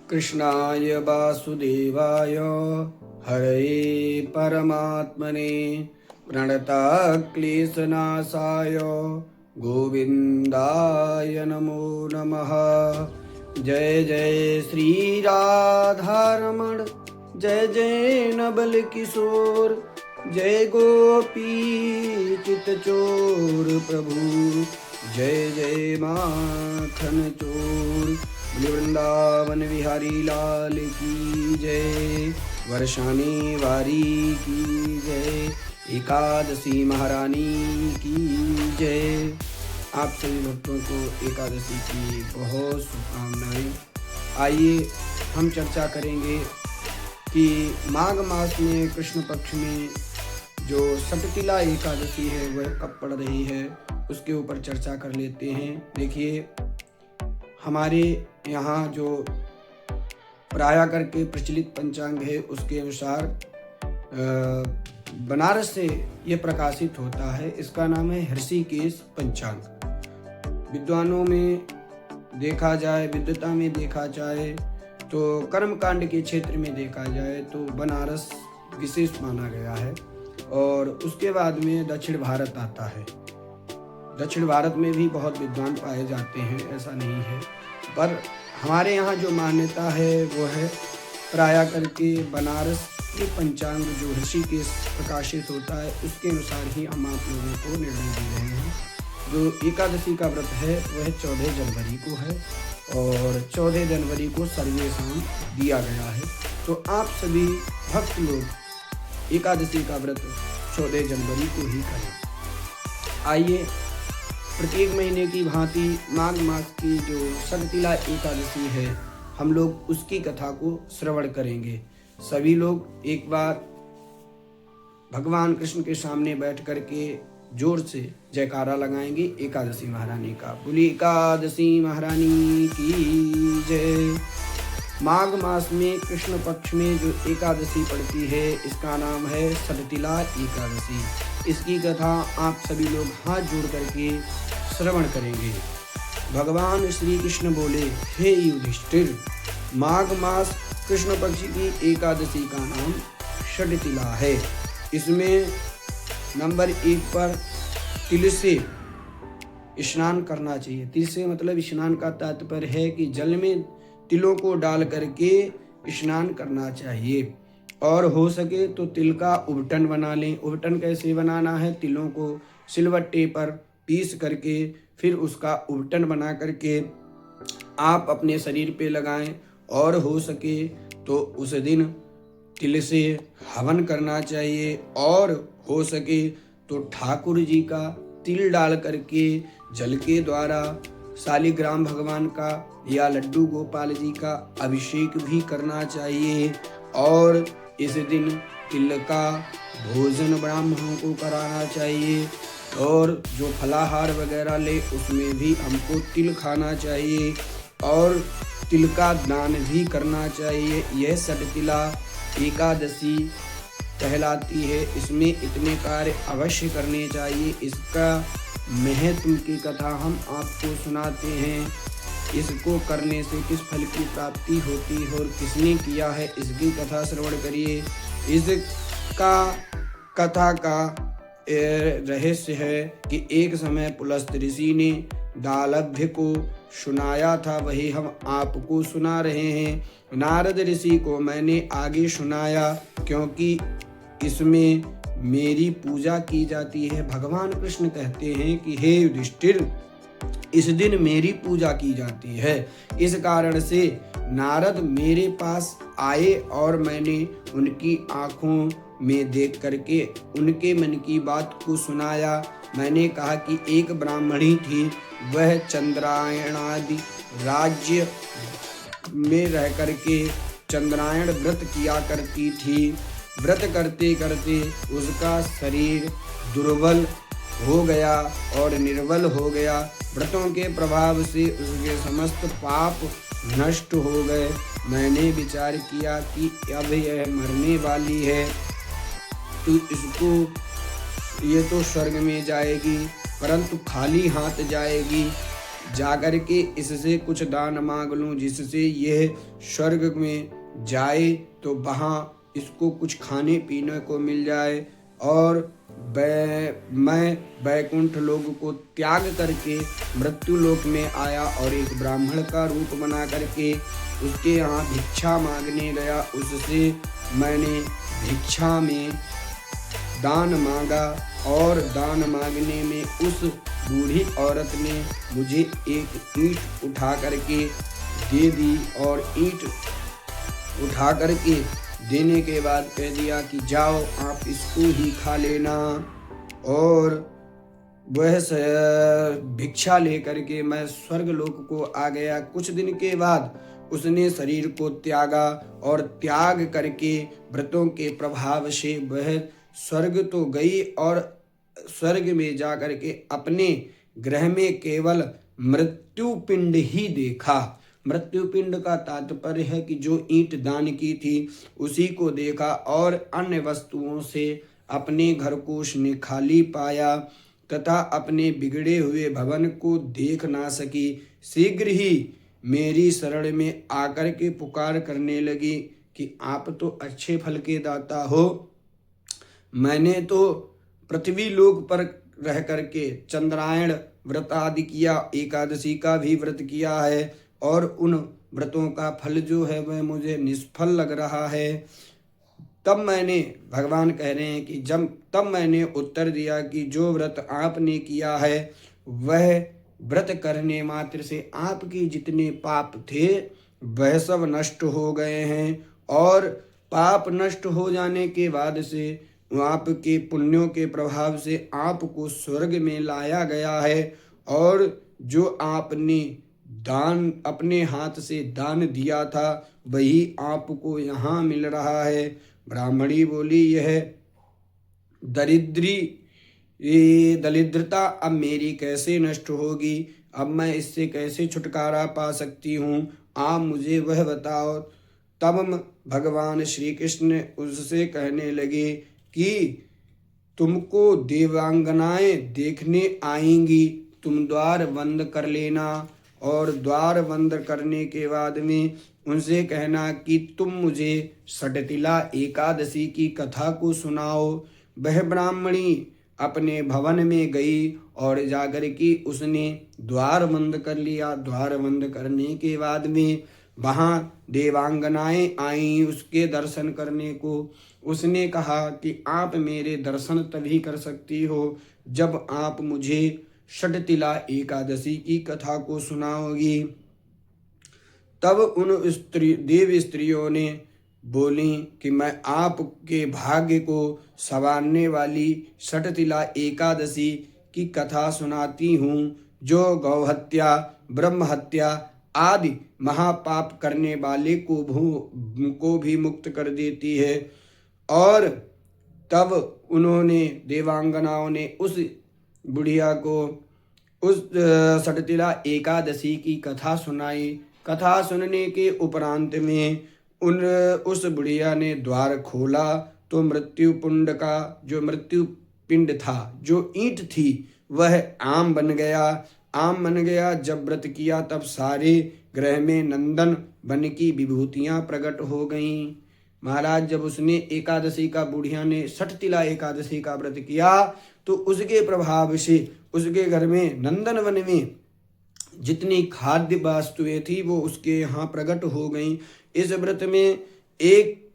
कृष्णाय वासुदेवाय हरये परमात्मने प्रणतक्लेशनाशाय गोविन्दाय नमो नमः। जय जय श्री राधारमण, जय जय नवल किशोर, जय गोपी चितचोर प्रभु, जय जय माखन चोर। वृंदावन बिहारी लाल की जय, वर्षानी वारी की जय, एकादशी महारानी की जय। आप सभी भक्तों को एकादशी की बहुत शुभकामनाएं। आइए हम चर्चा करेंगे कि माघ मास में कृष्ण पक्ष में जो सटतिला एकादशी है वह कब पड़ रही है, उसके ऊपर चर्चा कर लेते हैं। देखिए, हमारे यहाँ जो प्राय करके प्रचलित पंचांग है उसके अनुसार बनारस से ये प्रकाशित होता है। इसका नाम है ऋषिकेश पंचांग। विद्वानों में देखा जाए, विद्वता में देखा जाए तो कर्मकांड के क्षेत्र में देखा जाए तो बनारस विशेष माना गया है। और उसके बाद में दक्षिण भारत आता है। दक्षिण भारत में भी बहुत विद्वान पाए जाते हैं, ऐसा नहीं है, पर हमारे यहाँ जो मान्यता है वो है प्राय करके बनारस के पंचांग जो ऋषिकेश प्रकाशित होता है उसके अनुसार ही हम आप लोगों को निर्णय दे रहे हैं। जो एकादशी का व्रत है वह 14 जनवरी को है और 14 जनवरी को सर्वेशाम दिया गया है। तो आप सभी भक्त लोग एकादशी का व्रत 14 जनवरी को ही करें। आइए, प्रत्येक महीने की भांति माघ मास की जो सटतिला एकादशी है हम लोग उसकी कथा को श्रवण करेंगे। सभी लोग एक बार भगवान कृष्ण के सामने बैठ करके जोर से जयकारा लगाएंगे एकादशी महारानी का। बोली एकादशी महारानी की जय। माघ मास में कृष्ण पक्ष में जो एकादशी पड़ती है इसका नाम है सटतिला एकादशी। इसकी कथा आप सभी लोग हाथ जोड़ करके श्रवण करेंगे। भगवान श्री कृष्ण बोले, हे युधिष्ठिर, माघ मास कृष्ण पक्ष की एकादशी का नाम सटतिला है। इसमें नंबर 1 पर तिल से स्नान करना चाहिए। तिल से मतलब स्नान का तात्पर्य है कि जल में तिलों को डाल करके स्नान करना चाहिए और हो सके तो तिल का उबटन बना लें। उबटन कैसे बनाना है? तिलों को सिलवट्टे पर पीस करके फिर उसका उबटन बना करके आप अपने शरीर पे लगाएं और हो सके तो उस दिन तिल से हवन करना चाहिए और हो सके तो ठाकुर जी का तिल डाल करके जल के द्वारा शालिग्राम भगवान का या लड्डू गोपाल जी का अभिषेक भी करना चाहिए। और इस दिन तिल का भोजन ब्राह्मणों को कराना चाहिए और जो फलाहार वगैरह ले उसमें भी हमको तिल खाना चाहिए और तिल का दान भी करना चाहिए। यह सटतिला एकादशी कहलाती है। इसमें इतने कार्य अवश्य करने चाहिए। इसका महत्व की कथा हम आपको सुनाते हैं। इसको करने से किस फल की प्राप्ति होती है और किसने किया है इसकी कथा श्रवण करिए। इसका कथा का रहस्य है कि एक समय पुलस्त ऋषि ने दालभ्य को सुनाया था, वही हम आपको सुना रहे हैं। नारद ऋषि को मैंने आगे सुनाया क्योंकि इसमें मेरी पूजा की जाती है। भगवान कृष्ण कहते हैं कि हे युधिष्ठिर, इस दिन मेरी पूजा की जाती है। इस कारण से नारद मेरे पास आए और मैंने उनकी आंखों में देख करके उनके मन की बात को सुनाया। मैंने कहा कि एक ब्राह्मणी थी, वह चंद्रायणादि राज्य में रह करके चंद्रायण व्रत किया करती थी। व्रत करते करते उसका शरीर दुर्बल हो गया और निर्बल हो गया। व्रतों के प्रभाव से उसके समस्त पाप नष्ट हो गए। मैंने विचार किया कि अब यह मरने वाली है तो इसको ये तो स्वर्ग में जाएगी परंतु खाली हाथ जाएगी। जाकर के इससे कुछ दान मांग लूं, जिससे यह स्वर्ग में जाए तो वहाँ इसको कुछ खाने पीने को मिल जाए, और मैं वैकुंठ लोक को त्याग करके मृत्यु लोक में आया और एक ब्राह्मण का रूप बना करके उसके यहाँ भिक्षा मांगने गया। उससे मैंने भिक्षा में दान मांगा, और दान मांगने में उस बूढ़ी औरत ने मुझे एक ईंट उठा करके दे दी, और ईंट उठा करके देने के बाद कह दिया कि जाओ आप इसको ही खा लेना। और वह भिक्षा लेकर के मैं स्वर्ग लोक को आ गया। कुछ दिन के बाद उसने शरीर को त्यागा, और त्याग करके व्रतों के प्रभाव से वह स्वर्ग तो गई, और स्वर्ग में जा करके अपने ग्रह में केवल मृत्यु पिंड ही देखा। मृत्यु पिंड का तात्पर्य है कि जो ईंट दान की थी उसी को देखा, और अन्य वस्तुओं से अपने घर को उसने खाली पाया तथा अपने बिगड़े हुए भवन को देख ना सकी। शीघ्र ही मेरी शरण में आकर के पुकार करने लगी कि आप तो अच्छे फल के दाता हो। मैंने तो पृथ्वी लोक पर रह करके चंद्रायण व्रत आदि किया, एकादशी का भी व्रत किया है, और उन व्रतों का फल जो है वह मुझे निष्फल लग रहा है। तब मैंने, भगवान कह रहे हैं कि तब मैंने उत्तर दिया कि जो व्रत आपने किया है वह व्रत करने मात्र से आपके जितने पाप थे वह सब नष्ट हो गए हैं, और पाप नष्ट हो जाने के बाद से आपके पुण्यों के प्रभाव से आपको स्वर्ग में लाया गया है, और जो आपने दान अपने हाथ से दान दिया था वही आपको यहाँ मिल रहा है। ब्राह्मणी बोली, यह दरिद्रता अब मेरी कैसे नष्ट होगी? अब मैं इससे कैसे छुटकारा पा सकती हूँ? आप मुझे वह बताओ। तब भगवान श्री कृष्ण उससे कहने लगे कि तुमको देवांगनाएं देखने आएंगी, तुम द्वार बंद कर लेना, और द्वार बंद करने के बाद में उनसे कहना कि तुम मुझे षटतिला एकादशी की कथा को सुनाओ। वह ब्राह्मणी अपने भवन में गई और जाकर के उसने द्वार बंद कर लिया। द्वार बंद करने के बाद में वहाँ देवांगनाएं आईं उसके दर्शन करने को। उसने कहा कि आप मेरे दर्शन तभी कर सकती हो जब आप मुझे षटतिला एकादशी की कथा को सुनाओगी। तब उन देव स्त्रियों ने बोली कि मैं आपके भाग्य को संवारने वाली षटतिला एकादशी की कथा सुनाती हूँ, जो गौहत्या, ब्रह्म हत्या आदि महापाप करने वाले को भी मुक्त कर देती है। और तब उन्होंने, देवांगनाओं ने उस बुढ़िया को उस षटतिला एकादशी की कथा सुनाई। कथा सुनने के उपरांत में उस बुढ़िया ने द्वार खोला तो मृत्यु पिंड था, जो ईंट थी वह आम बन गया। जब व्रत किया तब सारे ग्रह में नंदन बन की विभूतियां प्रकट हो गईं। महाराज, जब उसने एकादशी का, बुढ़िया ने षटतिला एकादशी का व्रत किया तो उसके प्रभाव से उसके घर में नंदन वन में जितनी खाद्य वस्तुएं थी वो उसके यहाँ प्रकट हो गईं। इस व्रत में एक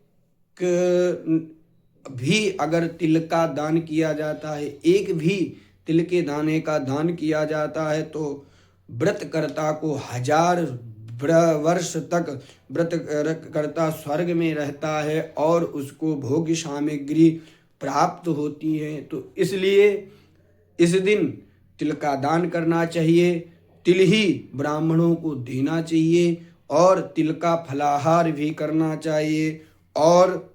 भी अगर तिल का दान किया जाता है, एक भी तिल के दाने का दान किया जाता है तो व्रतकर्ता को 1000 वर्ष तक व्रतकर्ता स्वर्ग में रहता है और उसको भोग्य सामग्री प्राप्त होती है। तो इसलिए इस दिन तिल का दान करना चाहिए, तिल ही ब्राह्मणों को देना चाहिए, और तिल का फलाहार भी करना चाहिए, और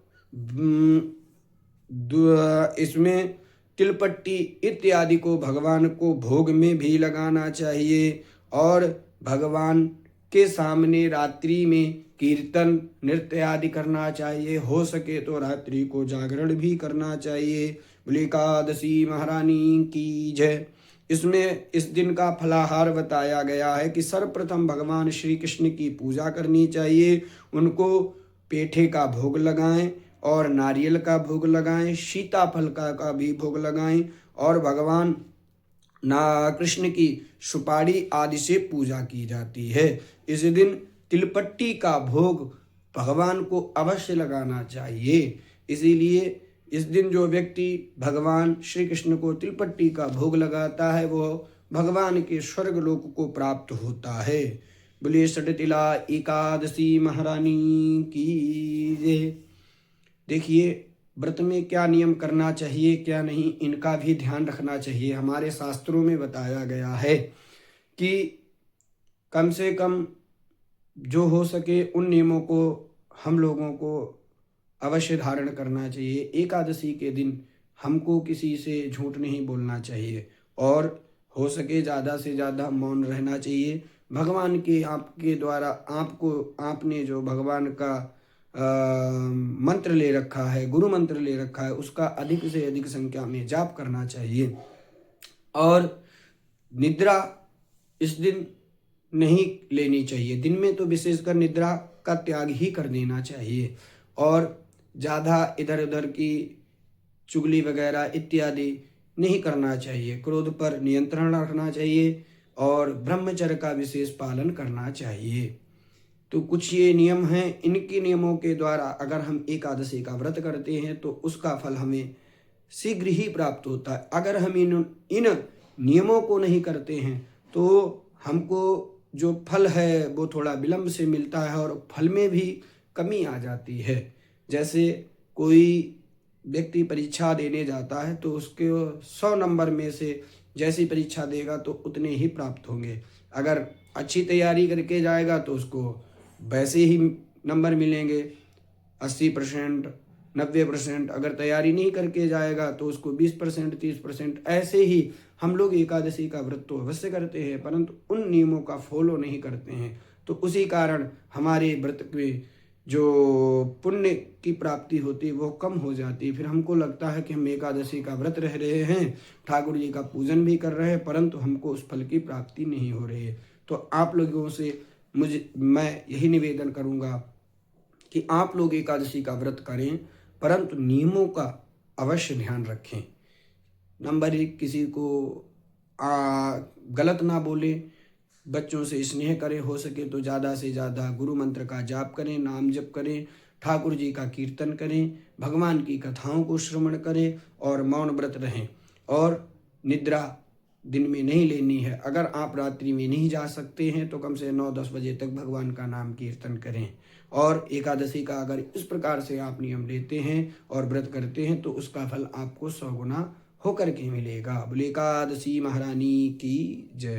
इसमें तिलपट्टी इत्यादि को भगवान को भोग में भी लगाना चाहिए, और भगवान के सामने रात्रि में कीर्तन नृत्य आदि करना चाहिए। हो सके तो रात्रि को जागरण भी करना चाहिए। बोले एकादशी महारानी की जय। इसमें इस दिन का फलाहार बताया गया है कि सर्वप्रथम भगवान श्री कृष्ण की पूजा करनी चाहिए। उनको पेठे का भोग लगाएं और नारियल का भोग लगाएं, सीताफल का भी भोग लगाएं और भगवान कृष्ण की सुपारी आदि से पूजा की जाती है। इस दिन तिलपट्टी का भोग भगवान को अवश्य लगाना चाहिए। इसीलिए इस दिन जो व्यक्ति भगवान श्री कृष्ण को तिलपट्टी का भोग लगाता है वो भगवान के स्वर्ग लोक को प्राप्त होता है। बोलिए सटतिला एकादशी महारानी की जय। देखिए व्रत में क्या नियम करना चाहिए क्या नहीं, इनका भी ध्यान रखना चाहिए। हमारे शास्त्रों में बताया गया है कि कम से कम जो हो सके उन नियमों को हम लोगों को अवश्य धारण करना चाहिए। एकादशी के दिन हमको किसी से झूठ नहीं बोलना चाहिए और हो सके ज़्यादा से ज़्यादा मौन रहना चाहिए। भगवान के आपके द्वारा आपने जो भगवान का मंत्र ले रखा है, गुरु मंत्र ले रखा है, उसका अधिक से अधिक संख्या में जाप करना चाहिए। और निद्रा इस दिन नहीं लेनी चाहिए। दिन में तो विशेषकर निद्रा का त्याग ही कर देना चाहिए और ज़्यादा इधर उधर की चुगली वगैरह इत्यादि नहीं करना चाहिए। क्रोध पर नियंत्रण रखना चाहिए और ब्रह्मचर्य का विशेष पालन करना चाहिए। तो कुछ ये नियम हैं, इनके नियमों के द्वारा अगर हम एकादशी का व्रत करते हैं तो उसका फल हमें शीघ्र ही प्राप्त होता है। अगर हम इन नियमों को नहीं करते हैं तो हमको जो फल है वो थोड़ा विलंब से मिलता है और फल में भी कमी आ जाती है। जैसे कोई व्यक्ति परीक्षा देने जाता है तो उसके 100 नंबर में से जैसी परीक्षा देगा तो उतने ही प्राप्त होंगे। अगर अच्छी तैयारी करके जाएगा तो उसको वैसे ही नंबर मिलेंगे 80%, 90%। अगर तैयारी नहीं करके जाएगा तो उसको 20%, 30%। ऐसे ही हम लोग एकादशी का व्रत तो अवश्य करते हैं परंतु उन नियमों का फॉलो नहीं करते हैं, तो उसी कारण हमारे व्रत में जो पुण्य की प्राप्ति होती है वो कम हो जाती है। फिर हमको लगता है कि हम एकादशी का व्रत रह रहे हैं, ठाकुर जी का पूजन भी कर रहे हैं, परंतु हमको उस फल की प्राप्ति नहीं हो रही है। तो आप लोगों से मैं यही निवेदन करूंगा कि आप लोग एकादशी का व्रत करें परंतु नियमों का अवश्य ध्यान रखें। नंबर 1, किसी को गलत ना बोले, बच्चों से स्नेह करें, हो सके तो ज़्यादा से ज़्यादा गुरु मंत्र का जाप करें, नाम जप करें, ठाकुर जी का कीर्तन करें, भगवान की कथाओं को श्रवण करें और मौन व्रत रहें। और निद्रा दिन में नहीं लेनी है। अगर आप रात्रि में नहीं जा सकते हैं तो कम से 9-10 बजे तक भगवान का नाम कीर्तन करें। और एकादशी का अगर इस प्रकार से आप नियम लेते हैं और व्रत करते हैं तो उसका फल आपको 100 गुना होकर के मिलेगा। बोले एकादशी महारानी की जय।